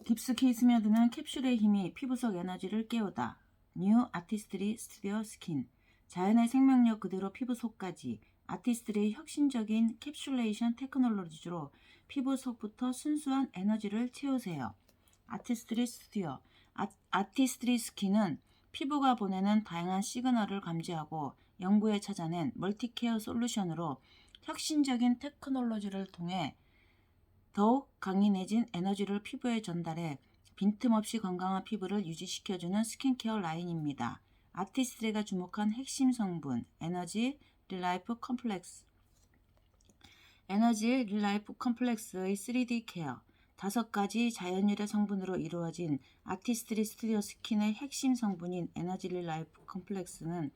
깊숙이 스며드는 캡슐의 힘이 피부 속 에너지를 깨우다. 뉴 아티스트리 스튜디오 스킨. 자연의 생명력 그대로 피부 속까지. 아티스트리의 혁신적인 캡슐레이션 테크놀로지로 피부 속부터 순수한 에너지를 채우세요. 아티스트리 스튜디오. 아티스트리 스킨은 피부가 보내는 다양한 시그널을 감지하고 연구에 찾아낸 멀티케어 솔루션으로 혁신적인 테크놀로지를 통해 더욱 강인해진 에너지를 피부에 전달해 빈틈없이 건강한 피부를 유지시켜주는 스킨케어 라인입니다. 아티스트리가 주목한 핵심 성분 에너지 릴라이프 컴플렉스. 에너지 릴라이프 컴플렉스의 3D 케어. 5가지 자연유래 성분으로 이루어진 아티스트리 스튜디오 스킨의 핵심 성분인 에너지 릴라이프 컴플렉스는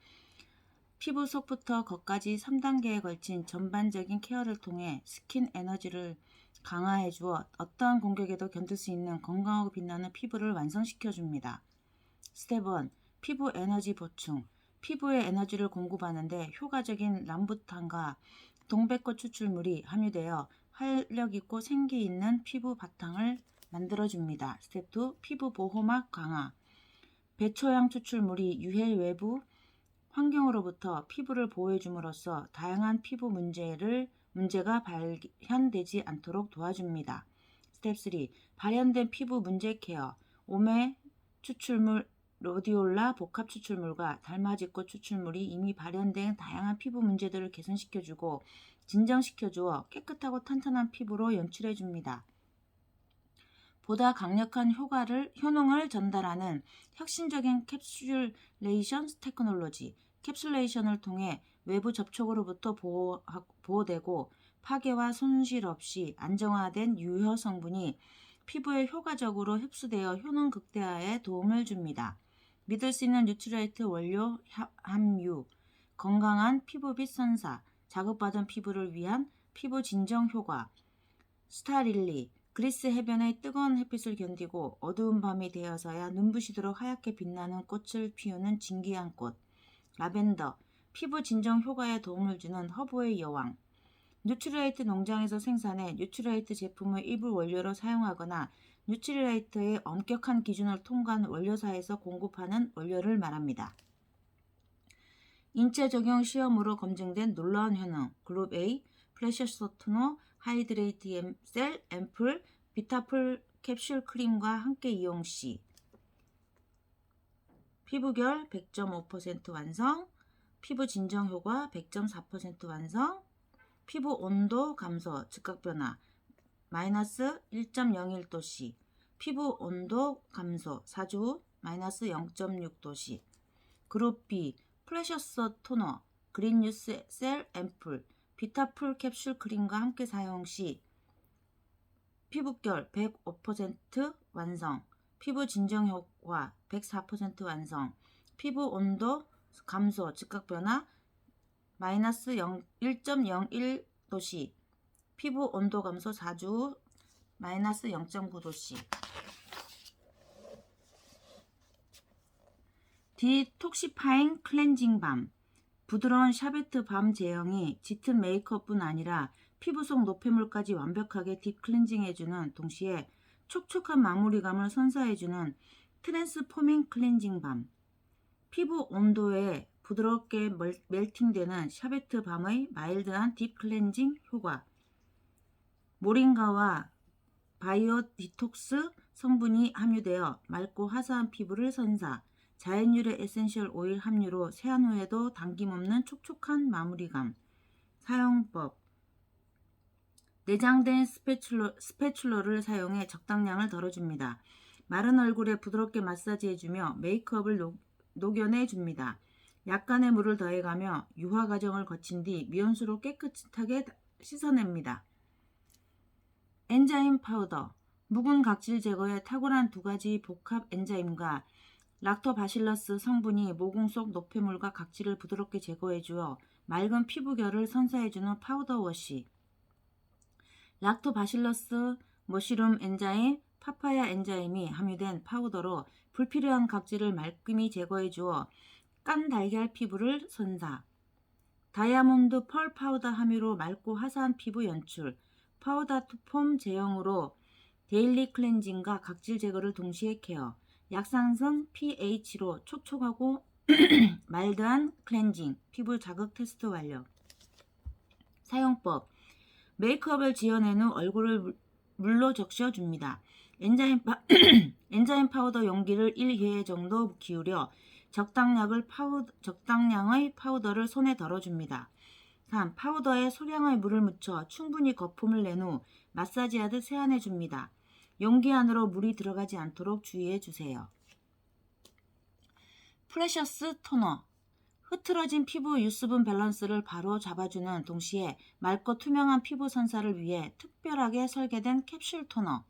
피부 속부터 겉까지 3단계에 걸친 전반적인 케어를 통해 스킨 에너지를 강화해 주어 어떠한 공격에도 견딜 수 있는 건강하고 빛나는 피부를 완성시켜 줍니다. 스텝 1. 피부 에너지 보충. 피부에 에너지를 공급하는데 효과적인 람부탄과 동백꽃 추출물이 함유되어 활력있고 생기있는 피부 바탕을 만들어줍니다. 스텝 2. 피부 보호막 강화. 배초향 추출물이 유해 외부 환경으로부터 피부를 보호해줌으로써 다양한 피부 문제가 발현되지 않도록 도와줍니다. 스텝 3. 발현된 피부 문제 케어. 오메 추출물, 로디올라 복합 추출물과 달맞이꽃 추출물이 이미 발현된 다양한 피부 문제들을 개선시켜주고 진정시켜주어 깨끗하고 탄탄한 피부로 연출해줍니다. 보다 강력한 효능을 전달하는 혁신적인 캡슐레이션 테크놀로지. 캡슐레이션을 통해 외부 접촉으로부터 보호되고 파괴와 손실 없이 안정화된 유효 성분이 피부에 효과적으로 흡수되어 효능 극대화에 도움을 줍니다. 믿을 수 있는 뉴트라이트 원료 함유, 건강한 피부빛 선사, 자극받은 피부를 위한 피부 진정 효과, 스타릴리, 그리스 해변의 뜨거운 햇빛을 견디고 어두운 밤이 되어서야 눈부시도록 하얗게 빛나는 꽃을 피우는 진귀한 꽃, 라벤더, 피부 진정 효과에 도움을 주는 허브의 여왕, 뉴트리라이트 농장에서 생산해 뉴트리라이트 제품의 일부 원료로 사용하거나 뉴트리라이트의 엄격한 기준을 통과한 원료사에서 공급하는 원료를 말합니다. 인체 적용 시험으로 검증된 놀라운 효능, 그룹 A, 플래셔스 토너, 하이드레이트 셀, 앰플, 비타풀 캡슐 크림과 함께 이용 시 피부결 100.5% 완성, 피부 진정 효과 100.4% 완성, 피부 온도 감소 즉각 변화 마이너스 1.01도씨, 피부 온도 감소 4주 후 마이너스 0.6도씨. 그룹 B, 프레셔스 토너, 그린뉴스 셀 앰플, 비타풀 캡슐 크림과 함께 사용 시 피부결 105% 완성, 피부 진정 효과 104% 완성, 피부 온도 감소 즉각 변화 마이너스 1.01도씨, 피부 온도 감소 4주 후 마이너스 0.9도씨. 디톡시파잉 클렌징 밤. 부드러운 샤베트 밤 제형이 짙은 메이크업뿐 아니라 피부 속 노폐물까지 완벽하게 딥클렌징해주는 동시에 촉촉한 마무리감을 선사해주는 트랜스포밍 클렌징 밤. 피부 온도에 부드럽게 멜팅되는 샤베트 밤의 마일드한 딥클렌징 효과. 모링가와 바이오 디톡스 성분이 함유되어 맑고 화사한 피부를 선사, 자연유래 에센셜 오일 함유로 세안 후에도 당김없는 촉촉한 마무리감. 사용법. 내장된 스패츌러를 사용해 적당량을 덜어줍니다. 마른 얼굴에 부드럽게 마사지해주며 메이크업을 녹여내줍니다. 약간의 물을 더해가며 유화 과정을 거친 뒤 미온수로 깨끗하게 씻어냅니다. 엔자임 파우더. 묵은 각질 제거에 탁월한 2가지 복합 엔자임과 락토바실러스 성분이 모공 속 노폐물과 각질을 부드럽게 제거해주어 맑은 피부결을 선사해주는 파우더 워시. 락토바실러스, 머쉬룸 엔자임, 파파야 엔자임이 함유된 파우더로 불필요한 각질을 말끔히 제거해주어 깐 달걀 피부를 선사. 다이아몬드 펄 파우더 함유로 맑고 화사한 피부 연출. 파우더 투 폼 제형으로 데일리 클렌징과 각질 제거를 동시에 케어. 약산성 pH로 촉촉하고 말드한 클렌징. 피부 자극 테스트 완료. 사용법. 메이크업을 지어낸 후 얼굴을 물로 적셔줍니다. 엔자임 파우더 용기를 1회 정도 기울여 적당량의 파우더를 손에 덜어줍니다. 3. 파우더에 소량의 물을 묻혀 충분히 거품을 낸 후 마사지하듯 세안해줍니다. 용기 안으로 물이 들어가지 않도록 주의해주세요. 프레셔스 토너. 흐트러진 피부 유수분 밸런스를 바로 잡아주는 동시에 맑고 투명한 피부 선사를 위해 특별하게 설계된 캡슐 토너.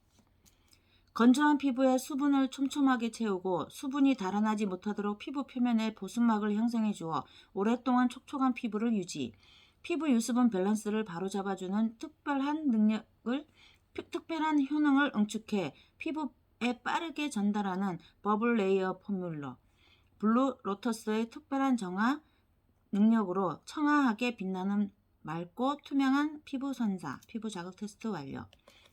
건조한 피부에 수분을 촘촘하게 채우고 수분이 달아나지 못하도록 피부 표면에 보습막을 형성해 주어 오랫동안 촉촉한 피부를 유지. 피부 유수분 밸런스를 바로 잡아주는 특별한 효능을 응축해 피부에 빠르게 전달하는 버블 레이어 포뮬러. 블루 로터스의 특별한 정화 능력으로 청아하게 빛나는 맑고 투명한 피부 선사. 피부 자극 테스트 완료.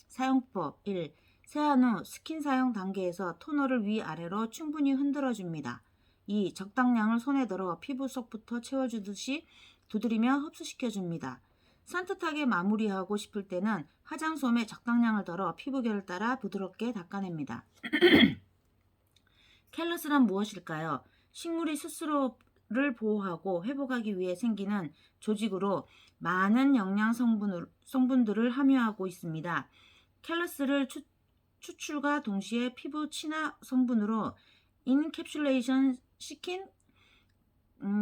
사용법 1. 세안 후 스킨 사용 단계에서 토너를 위아래로 충분히 흔들어줍니다. 2. 적당량을 손에 들어 피부 속부터 채워주듯이 두드리며 흡수시켜줍니다. 산뜻하게 마무리하고 싶을 때는 화장솜에 적당량을 덜어 피부결을 따라 부드럽게 닦아냅니다. 캘러스란 무엇일까요? 식물이 스스로를 보호하고 회복하기 위해 생기는 조직으로 많은 영양 성분들을 함유하고 있습니다. 캘러스를 추출과 동시에 피부 친화 성분으로 인캡슐레이션 시킨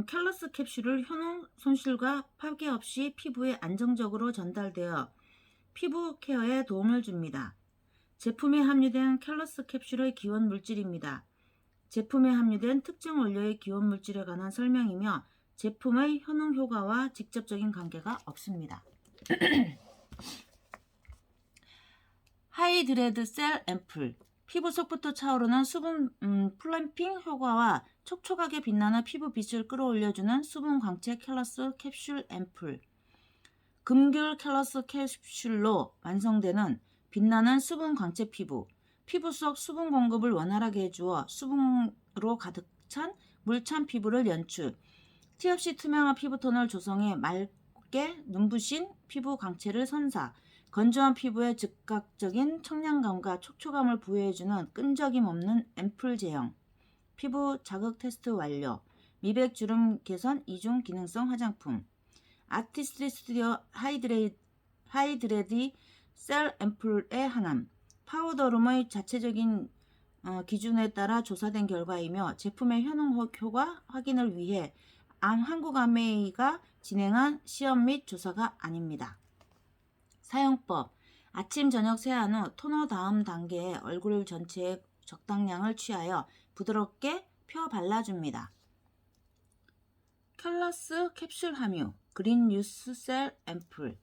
캘러스 캡슐을 효능 손실과 파괴 없이 피부에 안정적으로 전달되어 피부 케어에 도움을 줍니다. 제품에 함유된 캘러스 캡슐의 기원 물질입니다. 제품에 함유된 특정 원료의 기원 물질에 관한 설명이며 제품의 효능 효과와 직접적인 관계가 없습니다. 하이드레드 셀 앰플. 피부 속부터 차오르는 수분 플럼핑 효과와 촉촉하게 빛나는 피부 빛을 끌어올려주는 수분 광채 캘러스 캡슐 앰플. 금귤 캘러스 캡슐로 완성되는 빛나는 수분 광채 피부. 피부 속 수분 공급을 원활하게 해주어 수분으로 가득 찬 물찬 피부를 연출. 티 없이 투명한 피부톤을 조성해 맑게 눈부신 피부 광채를 선사. 건조한 피부에 즉각적인 청량감과 촉촉함을 부여해주는 끈적임 없는 앰플 제형. 피부 자극 테스트 완료. 미백 주름 개선 2중 기능성 화장품. 아티스트 스튜디오 하이드레디 셀 앰플의 하남. 파우더룸의 자체적인 기준에 따라 조사된 결과이며 제품의 효능 효과 확인을 위해 한국아메이가 진행한 시험 및 조사가 아닙니다. 사용법. 아침 저녁 세안 후 토너 다음 단계에 얼굴 전체에 적당량을 취하여 부드럽게 펴 발라줍니다. 캘러스 캡슐 함유 그린 유스 셀 앰플.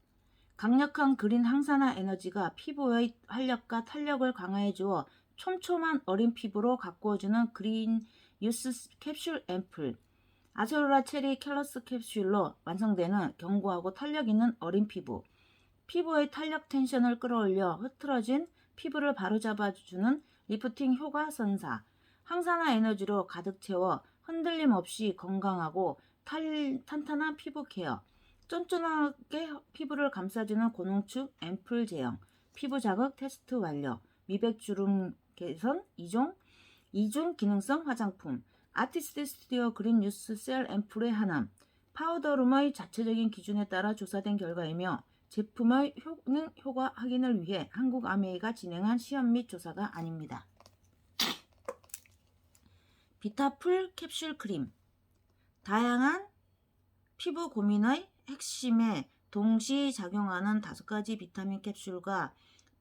강력한 그린 항산화 에너지가 피부의 활력과 탄력을 강화해 주어 촘촘한 어린 피부로 가꾸어주는 그린 유스 캡슐 앰플. 아세로라 체리 캘러스 캡슐로 완성되는 견고하고 탄력 있는 어린 피부. 피부의 탄력 텐션을 끌어올려 흐트러진 피부를 바로잡아주는 리프팅 효과 선사. 항산화 에너지로 가득 채워 흔들림 없이 건강하고 탄탄한 피부 케어. 쫀쫀하게 피부를 감싸주는 고농축 앰플 제형. 피부 자극 테스트 완료. 미백 주름 개선 2중 기능성 화장품. 아티스트 스튜디오 그린 유스 셀 앰플의 하남. 파우더룸의 자체적인 기준에 따라 조사된 결과이며 제품의 효능 효과 확인을 위해 한국아메이가 진행한 시험 및 조사가 아닙니다. 비타풀 캡슐 크림. 다양한 피부 고민의 핵심에 동시 작용하는 5가지 비타민 캡슐과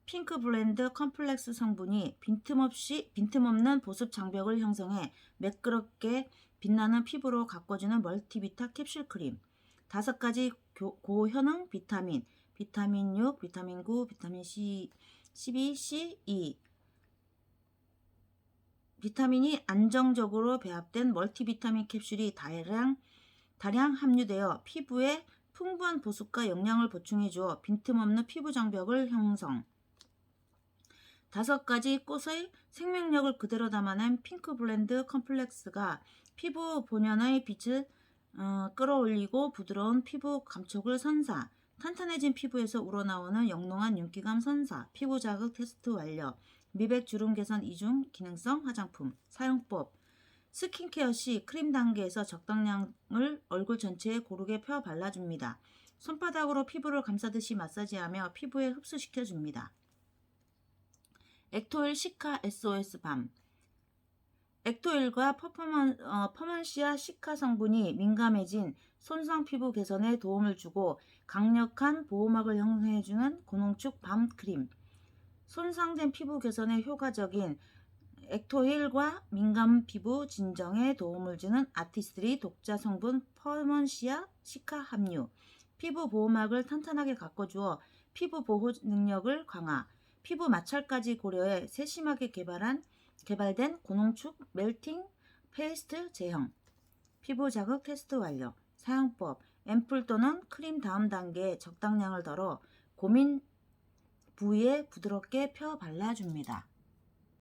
핑크 블렌드 컴플렉스 성분이 빈틈없는 보습 장벽을 형성해 매끄럽게 빛나는 피부로 가꿔주는 멀티비타 캡슐 크림. 5가지 고효능 비타민 6, 비타민 9, 비타민 C, 12, C, E. 비타민이 안정적으로 배합된 멀티비타민 캡슐이 다량 함유되어 피부에 풍부한 보습과 영양을 보충해 주어 빈틈없는 피부 장벽을 형성. 5가지 꽃의 생명력을 그대로 담아낸 핑크 블렌드 컴플렉스가 피부 본연의 빛을 끌어올리고 부드러운 피부 감촉을 선사, 탄탄해진 피부에서 우러나오는 영롱한 윤기감 선사, 피부 자극 테스트 완료, 미백 주름 개선 이중 기능성 화장품. 사용법: 스킨케어 시 크림 단계에서 적당량을 얼굴 전체에 고르게 펴 발라줍니다. 손바닥으로 피부를 감싸듯이 마사지하며 피부에 흡수시켜줍니다. 액토일 시카 SOS 밤. 액토일과 퍼먼시아 시카 성분이 민감해진 손상 피부 개선에 도움을 주고 강력한 보호막을 형성해주는 고농축 밤 크림. 손상된 피부 개선에 효과적인 액토힐과 민감 피부 진정에 도움을 주는 아티스트리 독자 성분 퍼먼시아 시카 함유. 피부 보호막을 탄탄하게 가꿔주어 피부 보호 능력을 강화. 피부 마찰까지 고려해 세심하게 개발된 고농축 멜팅 페이스트 제형. 피부 자극 테스트 완료. 사용법: 앰플 또는 크림 다음 단계에 적당량을 덜어 고민 부위에 부드럽게 펴 발라줍니다.